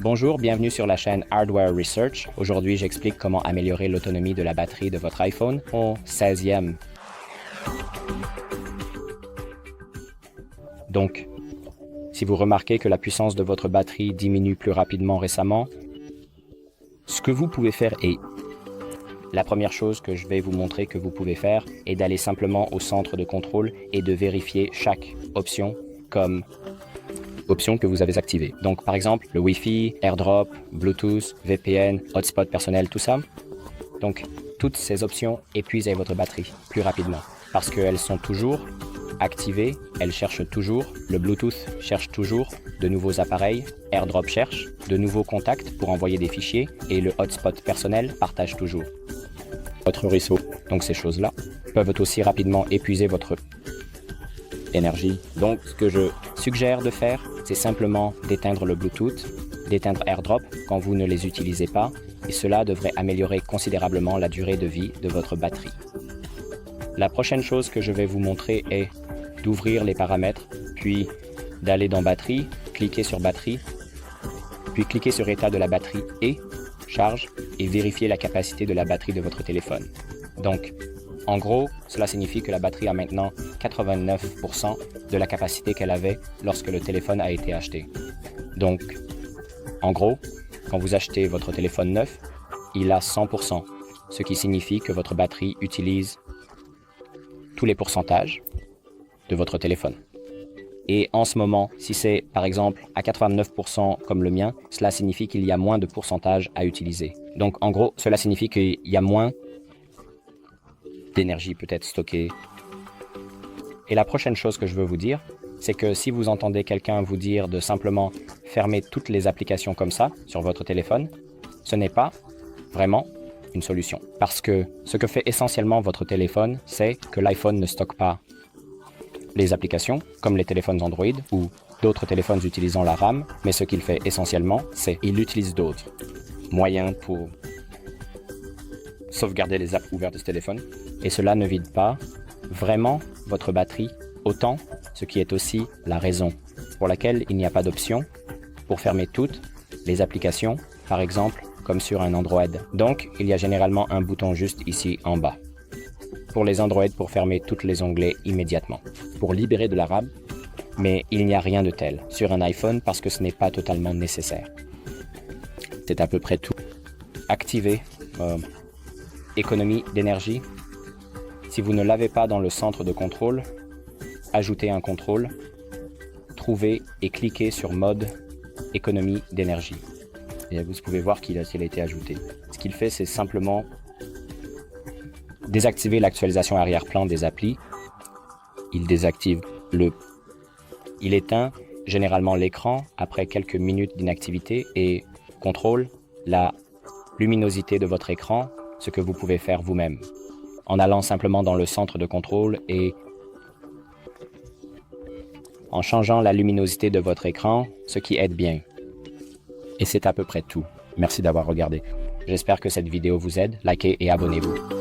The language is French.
Bonjour, bienvenue sur la chaîne Hardware Research. Aujourd'hui, j'explique comment améliorer l'autonomie de la batterie de votre iPhone au 16e. Donc, si vous remarquez que la puissance de votre batterie diminue plus rapidement récemment, ce que vous pouvez faire est... La première chose que je vais vous montrer que vous pouvez faire est d'aller simplement au centre de contrôle et de vérifier chaque option comme option que vous avez activée. Donc par exemple, le Wi-Fi, AirDrop, Bluetooth, VPN, Hotspot personnel, tout ça. Donc toutes ces options épuisent votre batterie plus rapidement parce qu'elles sont toujours activées, elles cherchent toujours, le Bluetooth cherche toujours de nouveaux appareils, AirDrop cherche de nouveaux contacts pour envoyer des fichiers et le Hotspot personnel partage toujours. Votre réseau, donc ces choses-là, peuvent aussi rapidement épuiser votre énergie. Donc, ce que je suggère de faire, c'est simplement d'éteindre le Bluetooth, d'éteindre AirDrop quand vous ne les utilisez pas, et cela devrait améliorer considérablement la durée de vie de votre batterie. La prochaine chose que je vais vous montrer est d'ouvrir les paramètres, puis d'aller dans Batterie, cliquer sur Batterie, puis cliquer sur État de la batterie et Charge, et vérifier la capacité de la batterie de votre téléphone. Donc, en gros, cela signifie que la batterie a maintenant 89% de la capacité qu'elle avait lorsque le téléphone a été acheté. Donc, en gros, quand vous achetez votre téléphone neuf, il a 100%, ce qui signifie que votre batterie utilise tous les pourcentages de votre téléphone. Et en ce moment, si c'est par exemple à 89% comme le mien, cela signifie qu'il y a moins de pourcentage à utiliser. Donc en gros, cela signifie qu'il y a moins d'énergie peut-être stockée. Et la prochaine chose que je veux vous dire, c'est que si vous entendez quelqu'un vous dire de simplement fermer toutes les applications comme ça sur votre téléphone, ce n'est pas vraiment une solution. Parce que ce que fait essentiellement votre téléphone, c'est que l'iPhone ne stocke pas les applications, comme les téléphones Android ou d'autres téléphones utilisant la RAM, mais ce qu'il fait essentiellement, c'est qu'il utilise d'autres moyens pour sauvegarder les apps ouvertes de ce téléphone. Et cela ne vide pas vraiment votre batterie autant, ce qui est aussi la raison pour laquelle il n'y a pas d'option pour fermer toutes les applications, par exemple, comme sur un Android. Donc, il y a généralement un bouton juste ici en bas pour les Android pour fermer tous les onglets immédiatement, pour libérer de la RAM, mais il n'y a rien de tel sur un iPhone parce que ce n'est pas totalement nécessaire. C'est à peu près tout. Activez économie d'énergie. Si vous ne l'avez pas dans le centre de contrôle, ajoutez un contrôle, trouvez et cliquez sur mode économie d'énergie. Et vous pouvez voir qu'il a été ajouté. Ce qu'il fait, c'est simplement désactiver l'actualisation arrière-plan des applis. Il désactive il éteint généralement l'écran après quelques minutes d'inactivité et contrôle la luminosité de votre écran, ce que vous pouvez faire vous-même, en allant simplement dans le centre de contrôle et en changeant la luminosité de votre écran, ce qui aide bien. Et c'est à peu près tout. Merci d'avoir regardé. J'espère que cette vidéo vous aide. Likez et abonnez-vous.